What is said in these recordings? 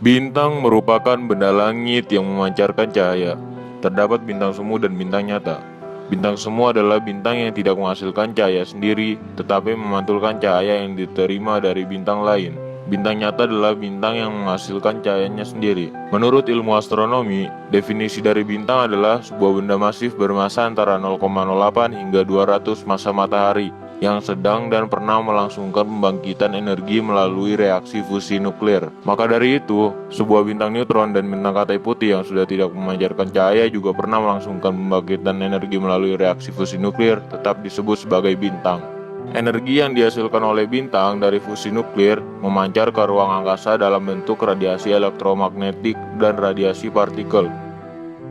Bintang merupakan benda langit yang memancarkan cahaya. Terdapat bintang semu dan bintang nyata. Bintang semu adalah bintang yang tidak menghasilkan cahaya sendiri, tetapi memantulkan cahaya yang diterima dari bintang lain. Bintang nyata adalah bintang yang menghasilkan cahayanya sendiri. Menurut ilmu astronomi, definisi dari bintang adalah sebuah benda masif bermassa antara 0,08 hingga 200 massa matahari, yang sedang dan pernah melangsungkan pembangkitan energi melalui reaksi fusi nuklir. Maka dari itu, sebuah bintang neutron dan bintang katai putih yang sudah tidak memancarkan cahaya juga pernah melangsungkan pembangkitan energi melalui reaksi fusi nuklir, tetap disebut sebagai bintang. Energi yang dihasilkan oleh bintang dari fusi nuklir memancar ke ruang angkasa dalam bentuk radiasi elektromagnetik dan radiasi partikel.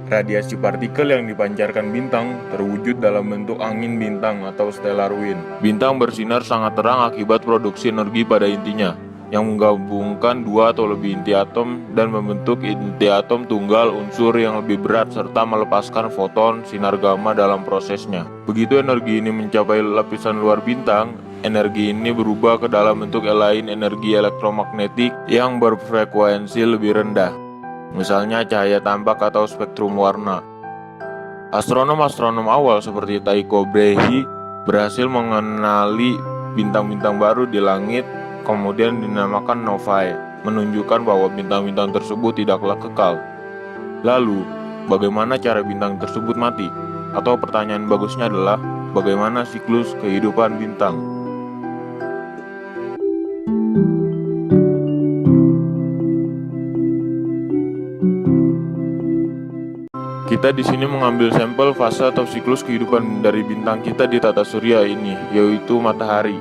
Radiasi partikel yang dipancarkan bintang terwujud dalam bentuk angin bintang atau stellar wind. Bintang bersinar sangat terang akibat produksi energi pada intinya, yang menggabungkan dua atau lebih inti atom dan membentuk inti atom tunggal unsur yang lebih berat serta melepaskan foton sinar gamma dalam prosesnya. Begitu energi ini mencapai lapisan luar bintang, energi ini berubah ke dalam bentuk lain, energi elektromagnetik yang berfrekuensi lebih rendah. Misalnya cahaya tampak atau spektrum warna. Astronom-astronom awal seperti Tycho Brahe berhasil mengenali bintang-bintang baru di langit, kemudian dinamakan novae, menunjukkan bahwa bintang-bintang tersebut tidaklah kekal. Lalu, bagaimana cara bintang tersebut mati? Atau pertanyaan bagusnya adalah, bagaimana siklus kehidupan bintang? Kita di sini mengambil sampel fase atau siklus kehidupan dari bintang kita di tata surya ini, yaitu matahari.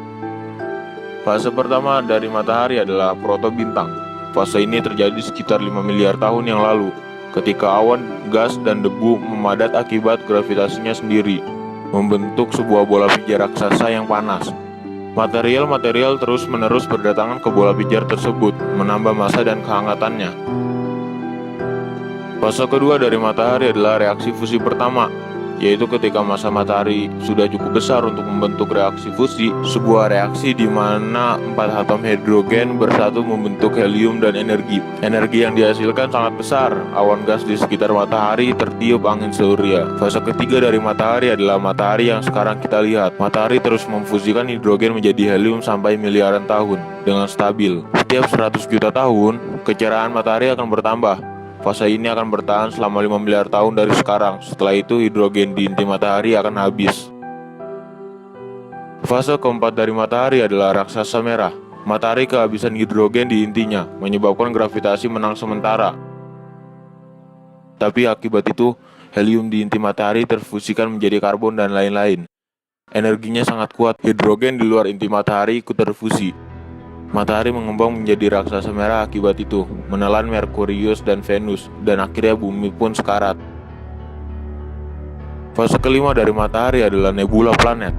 Fase pertama dari matahari adalah protobintang. Fase ini terjadi sekitar 5 miliar tahun yang lalu, ketika awan, gas, dan debu memadat akibat gravitasinya sendiri, membentuk sebuah bola pijar raksasa yang panas. Material-material terus-menerus berdatangan ke bola pijar tersebut, menambah massa dan kehangatannya. Fase kedua dari matahari adalah reaksi fusi pertama, yaitu ketika massa matahari sudah cukup besar untuk membentuk reaksi fusi, sebuah reaksi di mana 4 atom hidrogen bersatu membentuk helium dan energi. Energi yang dihasilkan sangat besar, awan gas di sekitar matahari tertiup angin surya. Fase ketiga dari matahari adalah matahari yang sekarang kita lihat. Matahari terus memfusikan hidrogen menjadi helium sampai miliaran tahun dengan stabil. Setiap 100 juta tahun, kecerahan matahari akan bertambah. Fase ini akan bertahan selama 5 miliar tahun dari sekarang. Setelah itu hidrogen di inti matahari akan habis. Fase keempat dari matahari adalah raksasa merah. Matahari kehabisan hidrogen di intinya, menyebabkan gravitasi menang sementara. Tapi akibat itu, helium di inti matahari terfusikan menjadi karbon dan lain-lain. Energinya sangat kuat, hidrogen di luar inti matahari ikut terfusi. Matahari mengembang menjadi raksasa merah akibat itu, menelan Merkurius dan Venus, dan akhirnya bumi pun sekarat. Fase kelima dari matahari adalah nebula planet.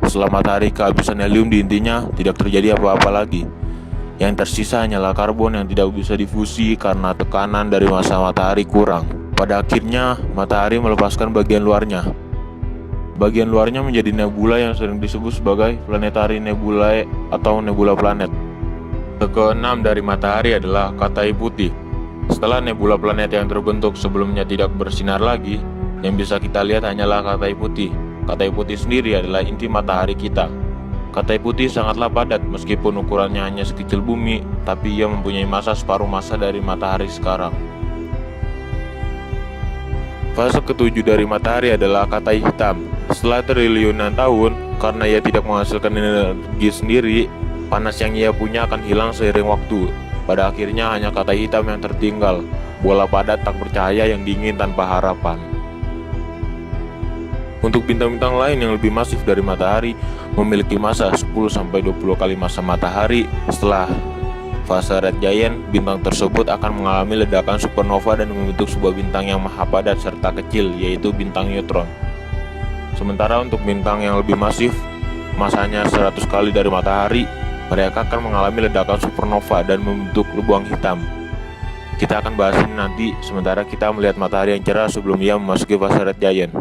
Setelah matahari kehabisan helium di intinya, tidak terjadi apa-apa lagi. Yang tersisa hanyalah karbon yang tidak bisa difusi karena tekanan dari massa matahari kurang. Pada akhirnya, matahari melepaskan bagian luarnya. Bagian luarnya menjadi nebula yang sering disebut sebagai planetary nebulae atau nebula planet. Keenam dari matahari adalah katai putih. Setelah nebula planet yang terbentuk sebelumnya tidak bersinar lagi, yang bisa kita lihat hanyalah katai putih. Katai putih sendiri adalah inti matahari kita. Katai putih sangatlah padat meskipun ukurannya hanya sekecil bumi, tapi ia mempunyai massa separuh massa dari matahari sekarang. Fase ketujuh dari matahari adalah katai hitam. Setelah triliunan tahun, karena ia tidak menghasilkan energi sendiri, panas yang ia punya akan hilang seiring waktu. Pada akhirnya hanya katai hitam yang tertinggal, bola padat tak bercahaya yang dingin tanpa harapan. Untuk bintang-bintang lain yang lebih masif dari matahari, memiliki massa 10-20 kali massa matahari. Setelah fase red giant, bintang tersebut akan mengalami ledakan supernova dan membentuk sebuah bintang yang maha padat serta kecil, yaitu bintang neutron. Sementara untuk bintang yang lebih masif, massanya 100 kali dari matahari, mereka akan mengalami ledakan supernova dan membentuk lubang hitam. Kita akan bahas ini nanti, sementara kita melihat matahari yang cerah sebelum ia memasuki fase red giant.